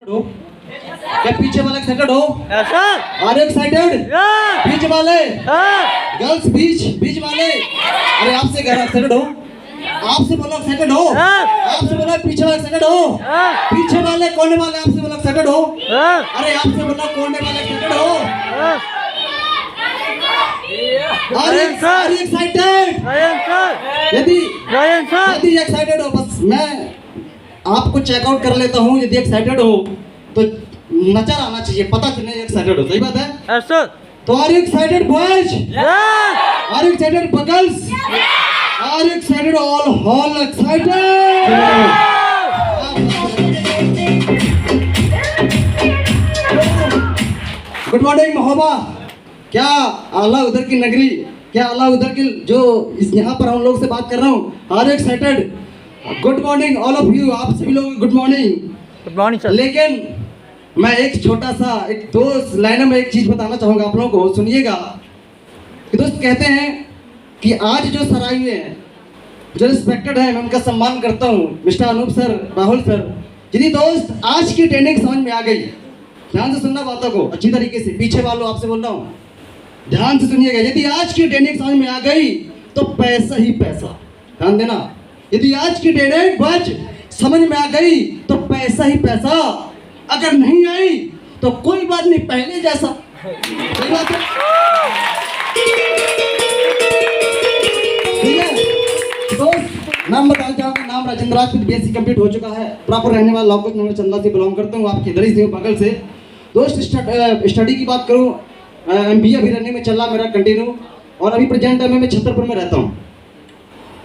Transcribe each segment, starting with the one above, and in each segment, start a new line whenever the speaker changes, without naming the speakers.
हो क्या पीछे वाले एक्साइटेड हो? Are you excited? बीच वाले गर्ल्स बीच वाले, अरे आपसे कह रहा एक्साइटेड हो? आपसे बोलो एक्साइटेड हो? आपसे बोलो पीछे वाले एक्साइटेड हो? पीछे वाले कोने वाले आपसे बोलो एक्साइटेड हो? अरे आपसे बोलो कोने वाले एक्साइटेड हो? Are you excited? यदि एक्साइटेड हो बस मैं आपको चेकआउट कर लेता हूँ। यदि एक्साइटेड हो तो नजर आना चाहिए, पता चले एक्साइटेड हो। सही बात है सर। तो are you excited boys? Are you excited girls? Are you excited all excited? Good morning Mahoba. क्या आला उधर की नगरी, क्या आला उधर की जो यहाँ पर हम लोग से बात कर रहा हूँ। Are you excited? Good morning all of you, आप सभी लोग गुड मॉर्निंग सर। लेकिन मैं एक छोटा सा एक दो लाइनों में एक चीज बताना चाहूंगा आप लोगों को, सुनिएगा कि दोस्त कहते हैं कि आज जो सर आए हुए हैं, जो रिस्पेक्टेड है, मैं उनका सम्मान करता हूँ, mister Anoop sir, Rahul sir. यदि दोस्त आज की ट्रेनिंग समझ में आ गई, ध्यान से सुनना बातों को अच्छी तरीके से, पीछे वालों आपसे बोल रहा हूँ ध्यान से सुनिएगा। यदि आज की ट्रेनिंग समझ में आ गई तो पैसा ही पैसा, ध्यान देना। यदि आज की ट्रेनिंग बच समझ में आ गई तो पैसा ही पैसा, अगर नहीं आई तो कोई बात नहीं, पहले जैसा। सही बात है, ठीक है दोस्त। नाम बताना चाहूंगा, नाम राजेंद्र राजपूत, बीएससी कंप्लीट हो चुका है, प्रॉपर रहने वाला लॉकअप नंबर चंदा से बिलोंग करता हूँ, आपके इधर ही से बगल से। दोस्त स्टडी की बात करूँ, एमबीए अभी रनिंग में चल रहा मेरा कंटिन्यू, और अभी प्रेजेंट टाइम में मैं छतरपुर में रहता हूँ।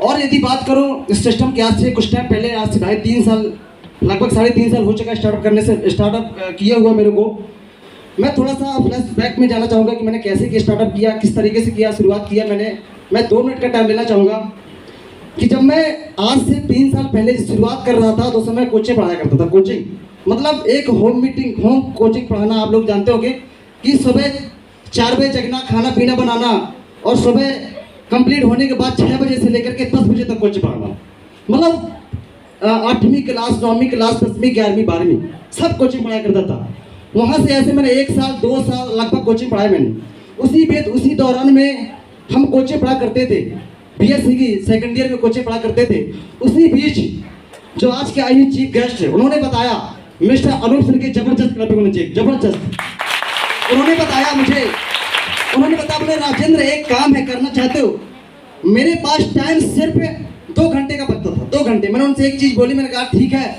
और यदि बात करूँ इस सिस्टम के, आज से कुछ टाइम पहले, आज से 3 साल, लगभग 3.5 साल हो चुका है स्टार्टअप किया हुआ मेरे को। मैं थोड़ा सा फ्लैशबैक में जाना चाहूँगा कि मैंने कैसे स्टार्टअप किया, किस तरीके से किया, शुरुआत किया मैंने। मैं 2 मिनट का टाइम लेना चाहूँगा कि जब मैं आज से 3 साल पहले शुरुआत कर रहा था तो समय कोचिंग पढ़ाया करता था। कोचिंग मतलब एक होम कोचिंग पढ़ाना। आप लोग जानते होंगे कि सुबह 4 बजे जगना, खाना पीना बनाना, और सुबह कंप्लीट होने के बाद 6 बजे से लेकर के 10 बजे तक कोचिंग पढ़ाना। मतलब 8वीं क्लास, 9वीं क्लास, 10वीं, 11वीं, 12वीं सब कोचिंग पढ़ाया करता था। वहाँ से ऐसे मैंने 1 साल 2 साल लगभग कोचिंग पढ़ाया मैंने। उसी दौरान में हम कोचिंग पढ़ा करते थे, बीएससी की सेकंड ईयर में कोचिंग पढ़ा करते थे। उसी बीच जो आज के आई चीफ गेस्ट है, उन्होंने बताया मिस्टर अनूप सर की जबरदस्त क्लबिंग होनी चाहिए, जबरदस्त। उन्होंने बताया मुझे, उन्होंने बताया बोले राजेंद्र एक काम है, करना चाहते हो? मेरे पास टाइम सिर्फ 2 घंटे का बचता था, 2 घंटे। मैंने उनसे एक चीज़ बोली, मैंने कहा ठीक है।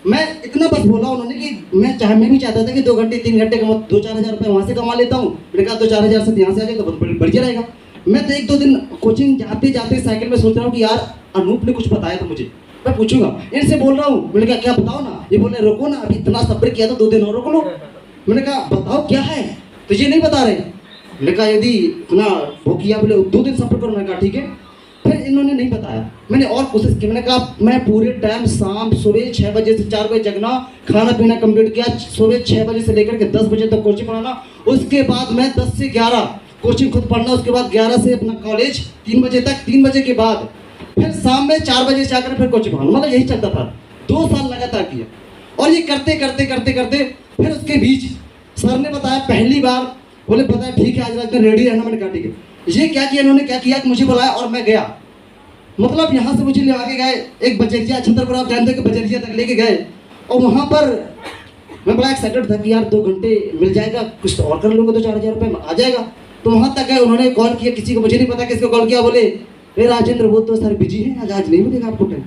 मैं इतना बस बोला उन्होंने कि मैं भी चाहता था कि 2 घंटे 3 घंटे का 2-4 हज़ार रुपये वहाँ से कमा लेता हूँ। मैंने कहा 2-4 हज़ार से यहाँ से आ जाएगा तो बढ़िया रहेगा। मैं तो 1-2 दिन कोचिंग जाते जाते साइकिल में सोच रहा हूँ कि यार अनूप ने कुछ बताया था मुझे, मैं पूछूंगा। इनसे बोल रहा हूँ, मैंने कहा क्या बताओ ना। ये बोले रुको ना, अभी इतना सब्र किया था, 2 दिन और रोक लो। मैंने कहा बताओ क्या है, तो ये नहीं बता रहे। मैंने कहा यदि इतना वो किया, बोले 2 दिन सब्र करो। मैंने कहा ठीक है। फिर इन्होंने नहीं बताया, मैंने और कोशिश की। मैंने कहा मैं पूरे टाइम सुबह 6 बजे से 4 बजे जगना, खाना पीना कंप्लीट किया, सुबह 6 बजे से लेकर के 10 बजे तक कोचिंग पढ़ाना। उसके बाद मैं 10 से 11 कोचिंग खुद पढ़ना, उसके बाद 11 से अपना कॉलेज 3 बजे तक, 3 बजे के बाद फिर शाम में 4 बजे से आकर फिर कोचिंग पढ़ाना। मतलब यही चलता था, 2 साल लगातार किया। और ये करते करते करते करते फिर उसके बीच सर ने बताया पहली बार, बोले पता है ठीक है आज रात में रेडी रहना। मैंने कहा ठीक है। ये क्या किया इन्होंने, क्या किया कि मुझे बुलाया और मैं गया। मतलब यहाँ से मुझे ले आके गए एक बजरिया, छतरपुर आप जानते हो कि बजरिया तक लेके गए। और वहाँ पर मैं बड़ा एक्साइटेड था कि यार 2 घंटे मिल जाएगा, कुछ और कर लूँगा तो 4 हज़ार रुपये आ जाएगा। तो वहाँ तक गए, उन्होंने कॉल किया किसी को, मुझे नहीं पता किसको कॉल किया। बोले अरे राजेंद्र वो तो सर बिजी है, आज नहीं मिलेगा आपको टाइम।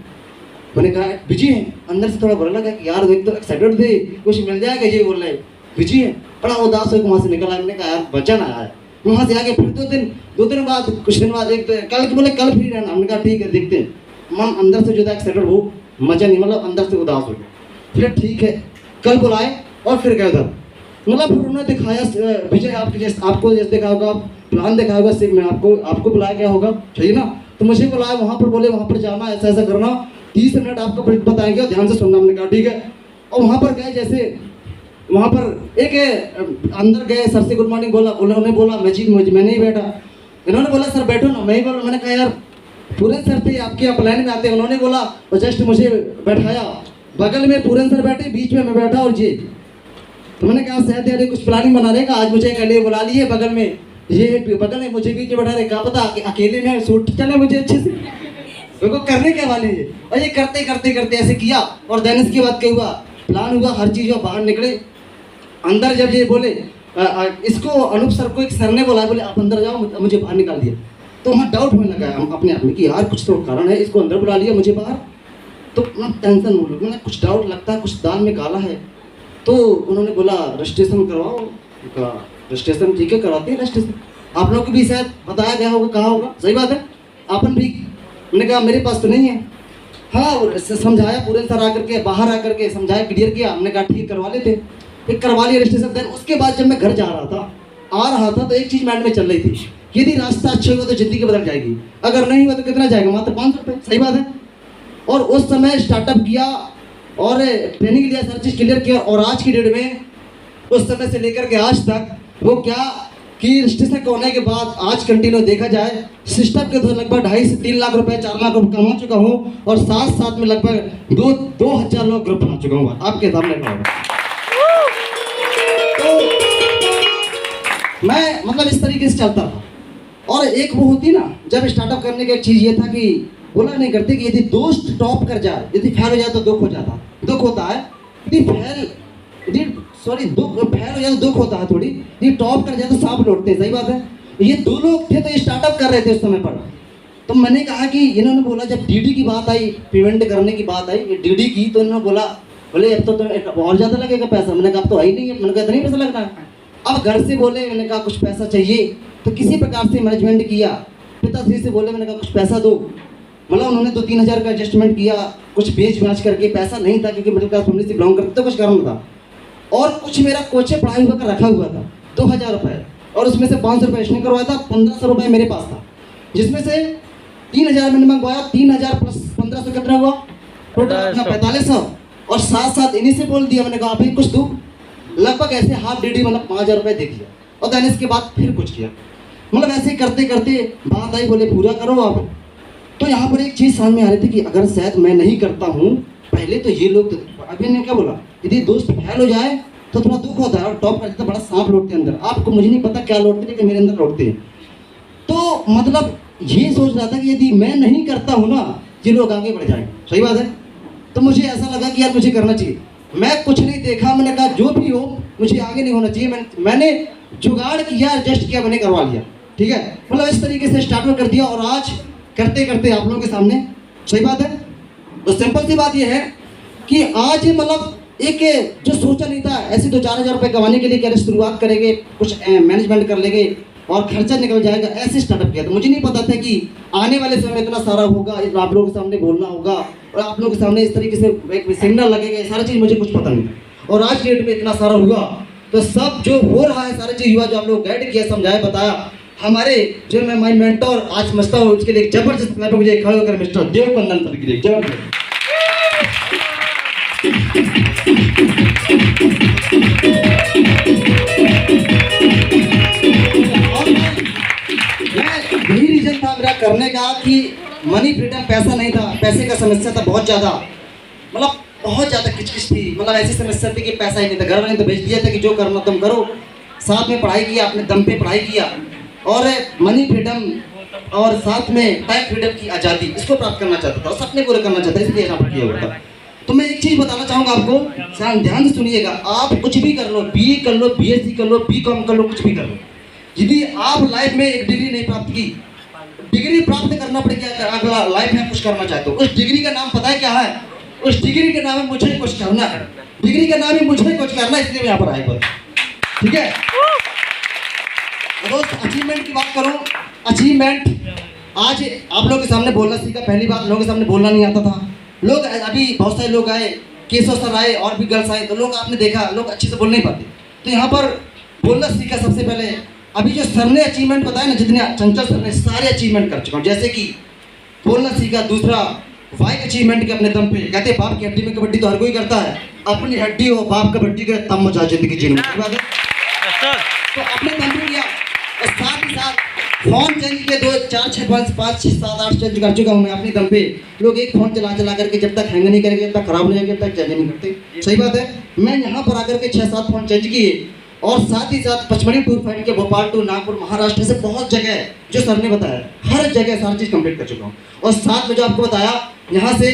मैंने कहा बिजी है। अंदर से थोड़ा बुरा लगा कि यार एक तो एक्साइटेड थे कुछ मिल जाएगा, ये बोल रहे बिजी है। बड़ा उदास होकर वहाँ से निकला। मैंने कहा यार बचा ना आया। वहाँ से आके फिर 2 दिन बाद, कुछ दिन बाद एक कल बोले कल फ्री रहना। हमने कहा ठीक है देखते हैं। मन अंदर से जो था एक्साइटेड, वो मजा नहीं, मतलब अंदर से उदास हो गया। फिर ठीक है कल बुलाए और फिर गए उधर। मतलब फिर उन्होंने दिखाया विजय, आपको जैसे देखा होगा, प्लान देखा होगा, सिर्फ मैं आपको बुलाया गया होगा, सही ना। तो मुझे बुलाया वहाँ पर, बोले वहाँ पर जाना, ऐसा ऐसा करना, 30 मिनट आपको बताएंगे, ध्यान से सुनना। हमने कहा ठीक है। और वहाँ पर गए, जैसे वहाँ पर एक अंदर गए, सर से गुड मॉर्निंग बोला। उन्होंने बोला मैं नहीं बैठा। इन्होंने बोला सर बैठो ना, मैं ही बोला। मैंने कहा यार पूरे सर थे आपके, आप प्लान में आते हैं। उन्होंने बोला और जस्ट मुझे बैठाया। बगल में पूरन सर बैठे, बीच में मैं बैठा और ये। तो मैंने कहा सहते अरे कुछ प्लानिंग बना रहेगा, आज मुझे अकेले बुला लिए बगल में, ये बगल में मुझे बीच में बैठा रहे, कहा पता अकेले में सूट चले मुझे अच्छे से, उनको करने के वाले हैं। और ये करते करते करते ऐसे किया और देन इसके बाद क्या हुआ, प्लान हुआ, हर चीज़ हुआ, बाहर निकले। अंदर जब ये बोले इसको अनूप सर को एक सर ने बोला, बोले आप अंदर जाओ, मुझे बाहर निकाल दिया। तो वहाँ डाउट होने लगा हम अपने आप में कि यार कुछ तो कारण है, इसको अंदर बुला लिया मुझे बाहर, तो ना टेंशन हो रही, मैंने कुछ डाउट लगता है, कुछ दाल में काला है। तो उन्होंने बोला रजिस्ट्रेशन करवाओ, रजिस्ट्रेशन ठीक है कराते हैं रजिस्ट्रेशन, आप लोगों को भी शायद बताया गया होगा, कहा होगा, सही बात है, आपन भी। मैंने कहा मेरे पास तो नहीं है। हाँ समझाया, पूरे सर आकर के बाहर आकर के समझाया, क्लियर किया, हमने कहा ठीक करवा लेते, एक करवा लिया रजिस्ट्रेशन। देन उसके बाद जब मैं घर जा रहा था, आ रहा था, तो एक चीज़ माइंड में चल रही थी, यदि रास्ता अच्छा हुआ तो ज़िंदगी बदल जाएगी, अगर नहीं हुआ तो कितना जाएगा, मात्र 500 रुपये, सही बात है। और उस समय स्टार्टअप किया और ट्रेनिंग लिया, सारी चीज़ क्लियर किया, और आज की डेट में उस समय से लेकर के आज तक वो क्या कि रजिस्ट्रेशन होने के बाद आज कंटिन्यू देखा जाए सिस्टम के तो लगभग 2.5 से 3 लाख रुपए, 4 लाख रुपए कमा चुका हूँ, और साथ साथ में लगभग 2,000 लोग ग्रुप बना चुका हूँ आपके सामने। तो मैं मतलब इस तरीके से चलता था। और एक वो होती ना, जब स्टार्टअप करने का एक चीज़ ये था कि बोला नहीं करते कि यदि दोस्त टॉप कर जाए, यदि फेल हो जाए तो दुख हो जाता, दुख होता है, यदि दुख फेल हो जाए तो दुख होता है थोड़ी, यदि टॉप कर जाए तो सांप लौटते हैं, सही बात है। ये 2 लोग थे तो ये स्टार्टअप कर रहे थे उस समय पर। तो मैंने कहा कि इन्होंने बोला, जब डीडी की बात आई, पेमेंट करने की बात आई डीडी की, तो इन्होंने बोला बोले अब तो और ज़्यादा लगेगा पैसा। मैंने कहा अब तो है ही नहीं है, मैंने कहा इतना ही पैसा लग रहा है। अब घर से बोले, मैंने कहा कुछ पैसा चाहिए, तो किसी प्रकार से मैनेजमेंट किया, पिताश्री से बोले, मैंने कहा कुछ पैसा दो, मतलब उन्होंने 2-3 हज़ार का एडजस्टमेंट किया, कुछ बेच बाच करके, पैसा नहीं था क्योंकि मिडिल क्लास फैमिली से बिलोंग करते, तो कुछ कारण था। और कुछ मेरा कोचे पढ़ाई हुआ का रखा हुआ था 2,000 रुपये, और उसमें से 500 रुपये इसने करवाया था, 1,500 रुपये मेरे पास था, जिसमें से 3,000 मैंने मंगवाया, 3,000 प्लस 1,500 कितना हुआ, टोटल अपना 4,500। और साथ साथ इन्हीं से बोल दिया, मैंने कहा अभी कुछ दो, लगभग ऐसे हाफ डीडी मतलब 5,000 रुपये दे दिया, और देन इसके बाद फिर कुछ किया, मतलब ऐसे करते करते बात आई, बोले पूरा करो आप। तो यहाँ पर एक चीज़ सामने आ रही थी कि अगर शायद मैं नहीं करता हूँ पहले, तो ये लोग अभी ने क्या बोला, यदि दोस्त फेल हो जाए तो थोड़ा दुख होता है, और टॉप करते तो बड़ा सांप लौटते हैं अंदर, आपको मुझे नहीं पता क्या लौटते, लेकिन मेरे अंदर लौटते हैं। तो मतलब ये सोच रहा था कि यदि मैं नहीं करता हूँ ना, ये लोग आगे बढ़ जाएंगे, सही बात है। तो मुझे ऐसा लगा कि यार मुझे करना चाहिए, मैं कुछ नहीं देखा, मैंने कहा जो भी हो मुझे आगे नहीं होना चाहिए, मैंने जुगाड़ किया, एडजस्ट किया, मैंने करवा लिया, ठीक है। मतलब इस तरीके से स्टार्ट कर दिया, और आज करते करते आप लोगों के सामने, सही बात है। तो सिंपल सी बात यह है कि आज मतलब एक जो सोचा नहीं था, ऐसे 2-4 हज़ार रुपये कमाने के लिए क्या शुरुआत करेंगे, कुछ मैनेजमेंट कर लेंगे और खर्चा निकल जाएगा, ऐसे स्टार्टअप किया। तो मुझे नहीं पता था कि आने वाले समय इतना सारा होगा, आप लोगों के सामने बोलना होगा, और आप लोगों के सामने इस तरीके से एक सेमिनार लगेगा, ये सारी चीज़ मुझे कुछ पता नहीं। और आज की डेट में इतना सारा हुआ, तो सब जो हो रहा है सारी चीज़ हुआ, जो आप लोग गाइड किया, समझाया, बताया, हमारे जो मैं माई मेंटोर आज समझता हूँ, उसके लिए एक जबरदस्त क्लैप मुझे खड़े होकर मिस्टर देवकंदन सर के लिए जबरदस्त। यही रीजन था मेरा करने का कि मनी फ्रीडम, पैसा नहीं था, पैसे का समस्या था बहुत ज़्यादा, मतलब बहुत ज़्यादा किचकिच थी, मतलब ऐसी समस्या थी कि पैसा ही नहीं था। घर वाले ने तो भेज दिया था कि जो करना तुम करो, साथ में पढ़ाई किया, अपने दम पे पढ़ाई किया, और मनी फ्रीडम और साथ में टाइम फ्रीडम की आज़ादी, इसको प्राप्त करना चाहता था और सपने पूरे करना चाहता था, इसलिए यहाँ पर किया हुआ था। तो मैं एक चीज़ बताना चाहूँगा आपको, ध्यान से सुनिएगा, आप कुछ भी कर लो, BE कर लो, BSc कर लो, BCom कर लो, कुछ भी कर लो, यदि आप लाइफ में एक डिग्री नहीं प्राप्त की, डिग्री प्राप्त करना पड़ेगा अगला लाइफ में कुछ करना चाहते हो, उस डिग्री का नाम पता है क्या है? उस डिग्री के नाम है मुझे कुछ करना है, डिग्री का नाम है मुझे कुछ करना, इसलिए मैं यहाँ पर आया, ठीक है। दोस्त अचीवमेंट की बात करूँ, अचीवमेंट आज आप लोगों के सामने बोलना सीखा, पहली बार लोगों के सामने बोलना नहीं आता था, लोग अभी बहुत सारे लोग आए, केशव सर आए और भी गर्ल्स आए, तो लोग आपने देखा लोग अच्छे से बोल नहीं पाते, तो यहाँ पर बोलना सीखा सबसे पहले। अभी जो सर ने अचीवमेंट बताया ना, जितने चंचल सर ने सारे अचीवमेंट कर चुका हूँ, जैसे कि बोलना सीखा, दूसरा वाइक अचीवमेंट के अपने दम पे, कहते हैं बाप की हड्डी में कबड्डी तो हर कोई करता है, अपनी हड्डी हो बाप कबड्डी करे तब मजा जिंदगी जीने की बात है, तो अपने दम पे किया। और साथ ही साथ फोन चेंज के 2 4 6 5 6 7 8 चेंज कर चुका हूँ मैं अपनी दम पे। लोग एक फोन चला चला करके जब तक हैंग नहीं करेंगे, जब तक खराब नहीं होगा, जब तक चेंज नहीं करते। सही बात है। मैं यहाँ पर आकर के 6-7 फोन चेंज किए और साथ ही साथ पचमढ़ी टूर फाइट के भोपाल टू नागपुर महाराष्ट्र से बहुत जगह है जो सर ने बताया, हर जगह सारी चीज़ कंप्लीट कर चुका हूँ। और साथ में जो आपको बताया, यहाँ से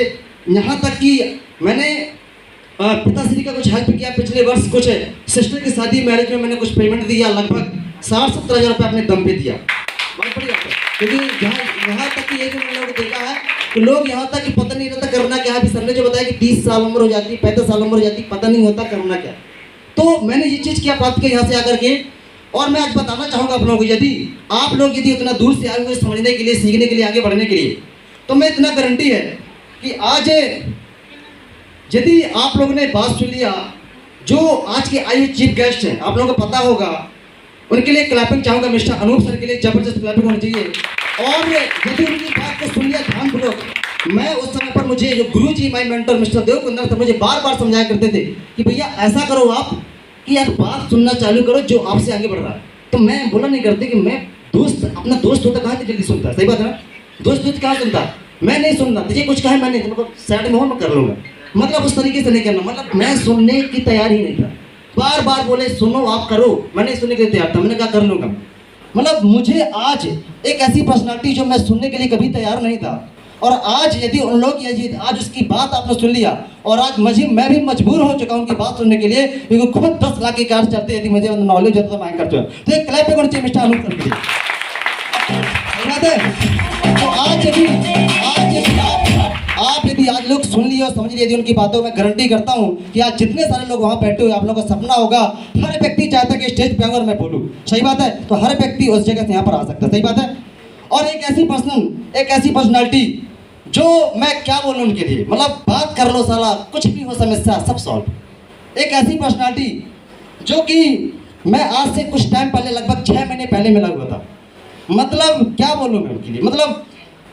यहाँ तक कि मैंने पिताश्री का कुछ हेल्प किया पिछले वर्ष। कुछ सिस्टर की शादी मैरिज में मैंने कुछ पेमेंट दिया, लगभग 60-70 हज़ार रुपये अपने दम पे दिया। बहुत बड़ी बात है, क्योंकि यहाँ तक कि ये जो मैंने लोग देखा है कि लोग यहाँ तक कि पता नहीं रहता करना क्या है। सर ने जो बताया कि 30 साल उम्र हो जाती, 35 साल उम्र हो जाती, पता नहीं होता करना क्या। तो मैंने ये चीज़ क्या प्राप्त की यहाँ से आकर के। और मैं आज बताना चाहूँगा आप लोगों को, यदि आप लोग यदि उतना दूर से आए हुए समझने के लिए, सीखने के लिए, आगे बढ़ने के लिए, तो मैं इतना गारंटी है कि आज यदि आप लोगों ने बात सुन लिया, जो आज के आए चीफ गेस्ट हैं, आप लोगों को पता होगा, उनके लिए क्लैपिंग चाहूँगा। मिस्टर अनूप सर के लिए जबरदस्त क्लैपिंग होनी चाहिए। और यदि उनकी बात को सुन लिया ध्यानपूर्वक, मैं उस समय पर मुझे जो गुरु जी माई मेंटर मिस्टर देवकुंदर सर मुझे बार बार समझाया करते थे कि भैया ऐसा करो आप कि यार बात सुनना चालू करो जो आपसे आगे बढ़ रहा है। तो मैं बोला नहीं करते कि मैं दोस्त, अपना दोस्त होता कहाँ जल्दी सुनता है। सही बात है ना, दोस्त कहाँ सुनता, मैं नहीं सुनना। तुझे कुछ कहा मैं नहीं, मतलब साइड में हो मैं कर लूँगा, मतलब उस तरीके से नहीं करना। मतलब मैं सुनने की तैयार ही नहीं था। बार बार बोले सुनो आप करो, मैं नहीं सुनने के लिए तैयार था। मैंने कहा कर लूँगा। मतलब मुझे आज एक ऐसी पर्सनालिटी जो मैं सुनने के लिए कभी तैयार नहीं था, और आज यदि उन लोग आज उसकी बात आपने सुन लिया, और आज मैं भी मजबूर हो चुका हूँ उनकी बात सुनने के लिए, क्योंकि खुद 10 लाख की कार चलते यदि मुझे नॉलेज होता तो मैं करते हो। तो एक क्लैप करना चाहिए मिस्टर अनूप सर के लिए। तो आज यदि आज लोग सुन लिए और समझ लिए यदि उनकी बातों में गारंटी करता हूँ कि आज जितने सारे लोग वहाँ बैठे हुए, आप लोगों का सपना होगा, हर व्यक्ति चाहता है कि स्टेज पे अगर मैं बोलूँ, सही बात है, तो हर व्यक्ति उस जगह से यहाँ पर आ सकता है। सही बात है। और एक ऐसी पर्सनालिटी जो मैं क्या बोलूं उनके लिए, मतलब बात कर लो साला, कुछ भी हो समस्या सब सॉल्व। एक ऐसी पर्सनालिटी जो कि मैं आज से कुछ टाइम पहले, लगभग 6 महीने पहले मिला हुआ था। मतलब क्या बोलूं मैं उनके लिए, मतलब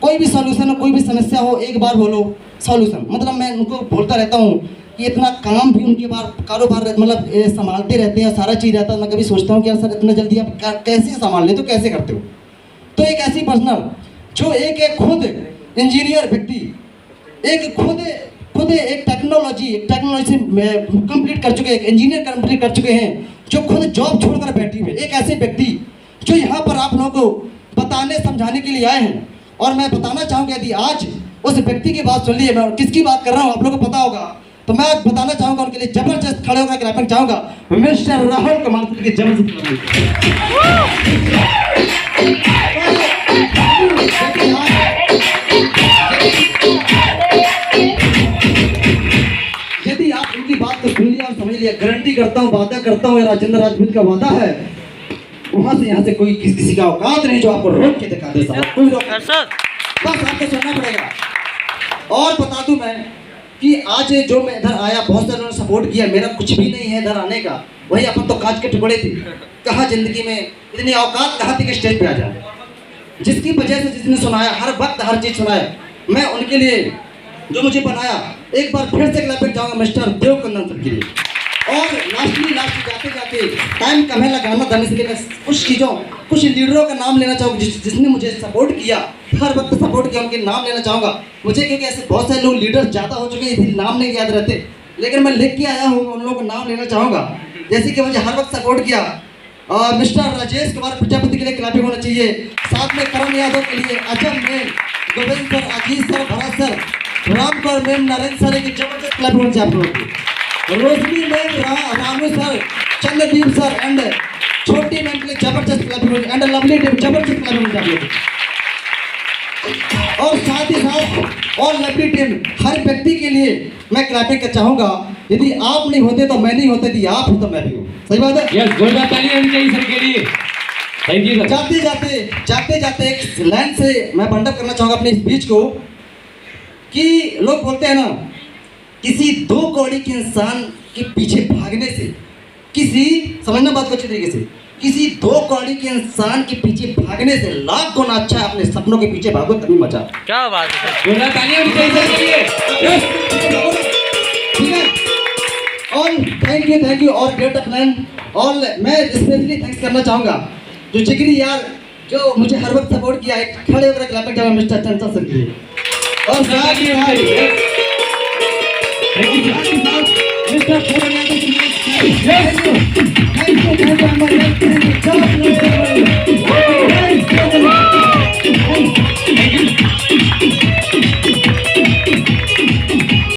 कोई भी सॉल्यूशन हो, कोई भी समस्या हो, एक बार बोलो सॉल्यूशन। मतलब मैं उनको बोलता रहता हूँ कि इतना काम भी उनके बार कारोबार मतलब संभालते रहते हैं, सारा चीज़ रहता है। मैं कभी सोचता हूँ कि यार सर इतना जल्दी आप कैसे संभाल ले, तो कैसे करते हो। तो एक ऐसी पर्सनल जो एक खुद इंजीनियर व्यक्ति, एक खुद एक टेक्नोलॉजी से कंप्लीट कर चुके, एक इंजीनियर कंप्लीट कर चुके हैं, जो खुद जॉब छोड़कर बैठी हुए, एक ऐसे व्यक्ति जो यहाँ पर आप लोगों को बताने समझाने के लिए आए हैं। और मैं बताना चाहूँगा यदि आज उस व्यक्ति की बात सुन ली है, मैं किसकी बात कर रहा हूँ आप लोगों को पता होगा, तो मैं आज बताना चाहूँगा उनके लिए जबरदस्त खड़े होकर क्लैपिंग चाहूँगा मिस्टर राहुल कुमार की जबरदस्त। यदि आप उनकी बात को सुन लिया और समझ लिया, गारंटी करता हूँ, वादा करता हूँ, राजेंद्र राजपूत का वादा है, वहां से यहाँ से कोई किसी का औकात नहीं जो आपको रोक के दिखा दे। बस आपको सुनना पड़ेगा। और बता दूं मैं कि आज जो मैं इधर आया, बहुत सारे लोगों ने सपोर्ट किया, मेरा कुछ भी नहीं है इधर आने का, वही अपन तो कांच के टुकड़े थे। कहाँ जिंदगी में इतनी औकात कहाँ थी कि स्टेज पे आ जाए। जिसकी वजह से जिसने सुनाया, हर वक्त हर चीज़ सुनाया, मैं उनके लिए जो मुझे बनाया, एक बार फिर से क्लैपिंग चाहूँगा मिस्टर देवकुंदन सर के लिए। और लास्टली जाते जाते टाइम कम है लगाना देने से मैं कुछ लीडरों का नाम लेना चाहूँगा जिसने मुझे सपोर्ट किया, हर वक्त सपोर्ट किया, उनके नाम लेना चाहूँगा। मुझे क्योंकि ऐसे बहुत सारे लोग लीडर ज़्यादा हो चुके हैं, इसलिए नाम नहीं याद रहते, लेकिन मैं लिख के आया हूँ, उन लोगों को नाम लेना चाहूँगा। जैसे कि मुझे हर वक्त सपोर्ट किया मिस्टर राजेश कुमार प्रजापति के लिए क्लैपिंग होना चाहिए। साथ में करण यादव के लिए, Ajay ma'am, Govind sir, Ajit sir, Bharat sir, Ram Kaur ma'am, Narendra sir की जबरदस्त क्लैपिंग होना चाहिए आप लोगों की। Roshni ma'am, Ramu sir, Chandradeep sir and छोटी मैम के लिए जबरदस्त क्लैपिंग होनी, एंड लवली टीम जबरदस्त क्लैपिंग होनी चाहिए। और साथ ही साथ और लवली टीम, हर व्यक्ति के लिए मैं क्लैपिंग कर चाहूँगा। यदि आप नहीं होते तो मैं नहीं होता, यदि आप हो तो मैं भी हूँ। सही बात है।
यस, जोरदार ताली होनी चाहिए सर के लिए। Thank you sir.
जाते जाते एक लाइन से मैं बंडअप करना चाहूँगा अपने स्पीच को, कि लोग बोलते हैं ना, किसी 2 कौड़ी के इंसान के पीछे भागने से, समझना बात को अच्छी तरीके से, किसी 2 कौड़ी के इंसान के पीछे भागने से लाख गुना अच्छा है अपने सपनों के पीछे भागो, तभी मजा।
क्या बात है सर, जोरदार ताली होनी चाहिए सर के लिए।
ठीक है। और थैंक यू और ग्रेट अपलैंड। और मैं स्पेशली थैंक्स करना चाहूँगा जो जिगरी यार, जो मुझे हर वक्त सपोर्ट किया है, खड़े होकर क्लैपिंग जब मिस्टर चंचल सर के लिए। और साथ ही साथ
Thank you, sir. Mr. Purana,